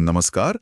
नमस्कार।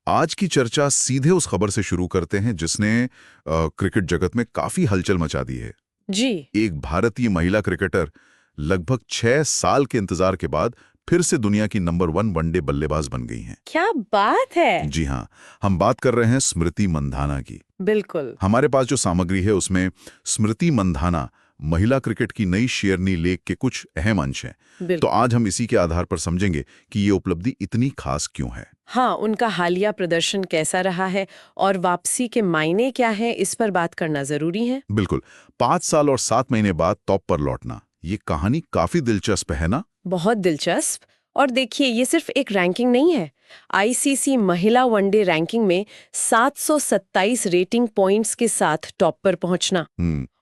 आज की चर्चा सीधे उस खबर से शुरू करते हैं जिसने क्रिकेट जगत में काफी हलचल मचा दी है। जी। एक भारतीय महिला क्रिकेटर लगभग 6 साल के इंतजार के बाद फिर से दुनिया की नंबर 1 वनडे बल्लेबाज बन गई हैं। क्या बात है। जी हाँ, हम बात कर रहे हैं स्मृति मंधाना की। बिल्कुल। हमारे पास जो सामग्री है उसमें स्मृति मंधाना महिला क्रिकेट की नई शेरनी लेख के कुछ अहम अंश हैं। तो आज हम इसी के आधार पर समझेंगे कि ये उपलब्धि इतनी खास क्यों है। हाँ, उनका हालिया प्रदर्शन कैसा रहा है और वापसी के मायने क्या है, इस पर बात करना जरूरी है। बिल्कुल। 5 साल और 7 महीने बाद टॉप पर लौटना, ये कहानी काफी दिलचस्प है ना। बहुत दिलचस्प। और देखिए, ये सिर्फ एक रैंकिंग नहीं है। आईसीसी महिला वनडे रैंकिंग में 727 रेटिंग पॉइंट्स के साथ टॉप पर पहुंचना,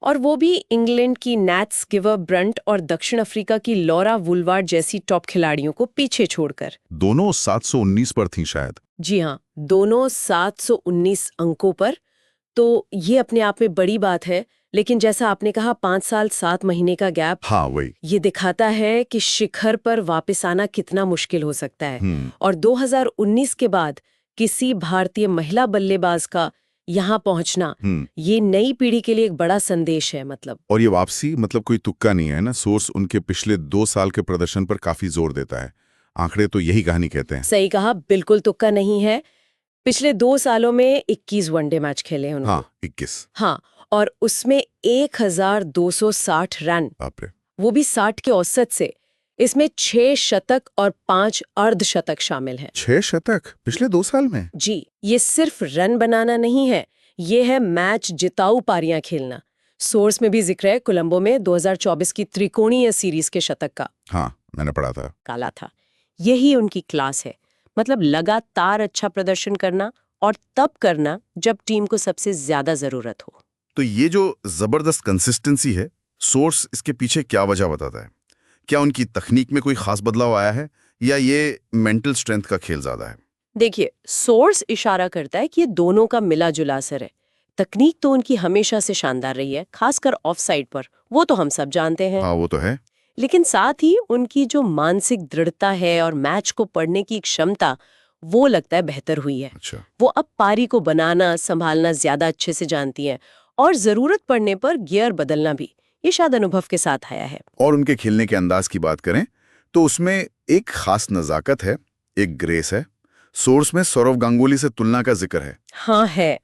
और वो भी इंग्लैंड की नैट्स गिवर ब्रंट और दक्षिण अफ्रीका की लॉरा वुलवार्ड जैसी टॉप खिलाड़ियों को पीछे छोड़कर। दोनों 719 पर थीं शायद। जी हाँ, दोनों 719 अंकों पर। तो ये अपने आप में बड़ी बात है, लेकिन जैसा आपने कहा 5 साल 7 महीने का गैप, हाँ वही, ये दिखाता है कि शिखर पर वापस आना कितना मुश्किल हो सकता है। और 2019 के बाद किसी भारतीय महिला बल्लेबाज का यहाँ पहुंचना, ये नई पीढ़ी के लिए एक बड़ा संदेश है। मतलब और ये वापसी मतलब कोई तुक्का नहीं है ना। सोर्स उनके पिछले 2 साल के प्रदर्शन पर काफी जोर देता है। आंकड़े तो यही कहानी कहते हैं। सही कहा, बिल्कुल तुक्का नहीं है। पिछले 2 सालों में 21 वनडे मैच खेले उन्होंने। हाँ, 21। हाँ, और उसमें 1260 रन, बाप रे। वो भी 60 के औसत से। इसमें 6 शतक और 5 अर्धशतक शामिल हैं। 6 शतक पिछले 2 साल में? जी, ये सिर्फ रन बनाना नहीं है, ये है मैच जिताऊ पारियां खेलना। सोर्स में भी जिक्र है कोलंबो में 2024 की त्रिकोणीय सीरीज के शतक का। हाँ, मैंने पढ़ा था। काला था। यही उनकी क्लास है। मतलब लगातार अच्छा प्रदर्शन करना, और तब करना जब टीम को सबसे ज्यादा जरूरत हो। तो ये जो जबरदस्त कंसिस्टेंसी है, सोर्स इसके पीछे क्या वजह बताता है? क्या उनकी तकनीक में कोई खास बदलाव आया है या ये मेंटल स्ट्रेंथ का खेल ज्यादा है? देखिए, सोर्स इशारा करता है कि ये दोनों का मिला जुला असर है। तकनीक तो उनकी हमेशा से शानदार रही है, खासकर ऑफ साइड पर, वो तो हम सब जानते हैं। हाँ, वो तो है। लेकिन साथ ही उनकी जो मानसिक दृढ़ता है और मैच को पढ़ने की क्षमता, वो लगता है बेहतर हुई है। अच्छा। वो अब पारी को बनाना संभालना ज्यादा अच्छे से जानती हैं, और जरूरत पड़ने पर गियर बदलना भी। ये शायद अनुभव के साथ आया है। और उनके खेलने के अंदाज की बात करें तो उसमें एक खास नजाकत है, एक ग्रेस है। सोर्स में सौरव गांगुली से तुलना का जिक्र है। हाँ है।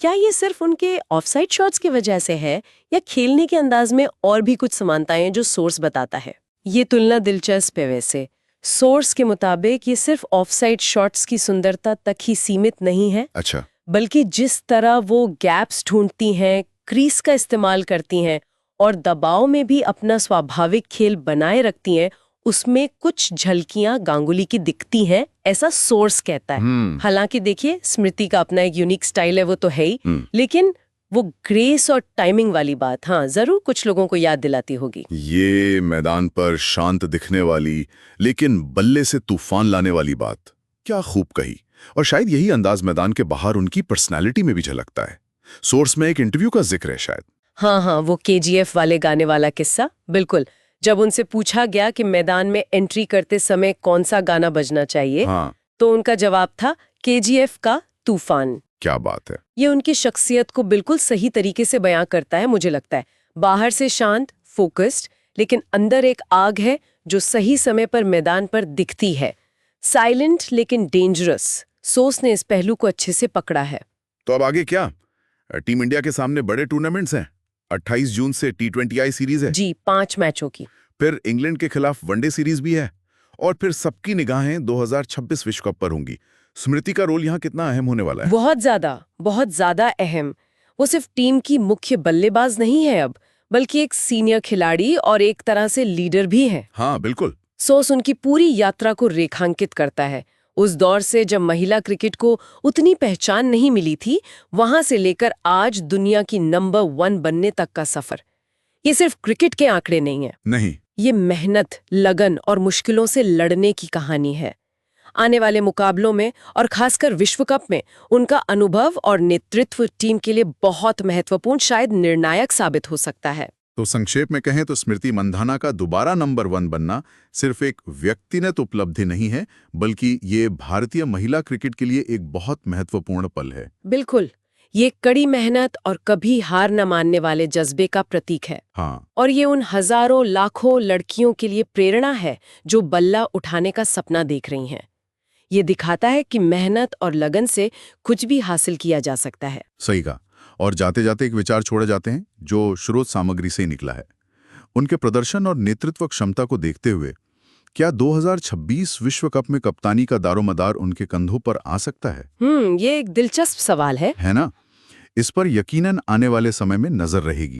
क्या ये सिर्फ उनके ऑफसाइड शॉट्स की वजह से है, या खेलने के अंदाज में और भी कुछ समानताएं जो सोर्स बताता है? ये तुलना दिलचस्प है वैसे। सोर्स के मुताबिक ये सिर्फ ऑफसाइड शॉट्स की सुंदरता तक ही सीमित नहीं है। अच्छा। बल्कि जिस तरह वो गैप्स ढूंढती हैं, क्रीज का इस्तेमाल करती हैं, और दबाव में भी अपना स्वाभाविक खेल बनाए रखती हैं, उसमें कुछ झलकियां गांगुली की दिखती हैं, ऐसा सोर्स कहता है। हालांकि देखिए, स्मृति का अपना एक यूनिक स्टाइल है, वो तो है ही, लेकिन वो ग्रेस और टाइमिंग वाली बात, हाँ, जरूर कुछ लोगों को याद दिलाती होगी। ये मैदान पर शांत दिखने वाली लेकिन बल्ले से तूफान लाने वाली बात, क्या खूब कही। और शायद यही अंदाज मैदान के बाहर उनकी पर्सनैलिटी में भी झलकता है। सोर्स में एक इंटरव्यू का जिक्र है शायद। हाँ, वो केजीएफ वाले गाने वाला किस्सा। बिल्कुल। जब उनसे पूछा गया कि मैदान में एंट्री करते समय कौन सा गाना बजना चाहिए, तो उनका जवाब था केजीएफ का तूफान। क्या बात है। ये उनकी शख्सियत को बिल्कुल सही तरीके से बयां करता है, मुझे लगता है। बाहर से शांत, फोकस्ड, लेकिन अंदर एक आग है जो सही समय पर मैदान पर दिखती है। साइलेंट लेकिन डेंजरस। सोर्स ने इस पहलू को अच्छे से पकड़ा है। तो अब आगे क्या? टीम इंडिया के सामने बड़े टूर्नामेंट्स हैं। 28 जून से T20I सीरीज है। जी, 5 मैचों की। फिर इंग्लैंड के खिलाफ वनडे सीरीज भी है। और फिर सबकी निगाहें 2026 विश्व कप पर होंगी। स्मृति का रोल यहाँ कितना अहम होने वाला है? बहुत ज्यादा अहम। वो सिर्फ टीम की मुख्य बल्लेबाज नहीं है अब, बल्कि एक सीनियर खिलाड़ी और एक तरह से लीडर भी है। हाँ बिल्कुल। सोर्स उनकी पूरी यात्रा को रेखांकित करता है। उस दौर से जब महिला क्रिकेट को उतनी पहचान नहीं मिली थी, वहां से लेकर आज दुनिया की नंबर 1 बनने तक का सफर। ये सिर्फ क्रिकेट के आंकड़े नहीं है। नहीं, ये मेहनत, लगन और मुश्किलों से लड़ने की कहानी है। आने वाले मुकाबलों में और खासकर विश्व कप में उनका अनुभव और नेतृत्व टीम के लिए बहुत महत्वपूर्ण, शायद निर्णायक साबित हो सकता है। तो संक्षेप में कहें तो स्मृति मंधाना का दोबारा नंबर 1 बनना सिर्फ एक व्यक्तिगत उपलब्धि नहीं है, बल्कि ये भारतीय महिला क्रिकेट के लिए एक बहुत महत्वपूर्ण पल है। बिल्कुल, ये कड़ी मेहनत और कभी हार न मानने वाले जज्बे का प्रतीक है। हाँ, और ये उन हजारों लाखों लड़कियों के लिए प्रेरणा है जो बल्ला उठाने का सपना देख रही हैं। ये दिखाता है कि मेहनत और लगन से कुछ भी हासिल किया जा सकता है। सही कहा। और जाते जाते एक विचार छोड़े जाते हैं जो स्रोत सामग्री से ही निकला है। उनके प्रदर्शन और नेतृत्व क्षमता को देखते हुए क्या 2026 विश्व कप में कप्तानी का दारोमदार उनके कंधों पर आ सकता है? ये एक दिलचस्प सवाल है। है ना? इस पर यकीनन आने वाले समय में नजर रहेगी।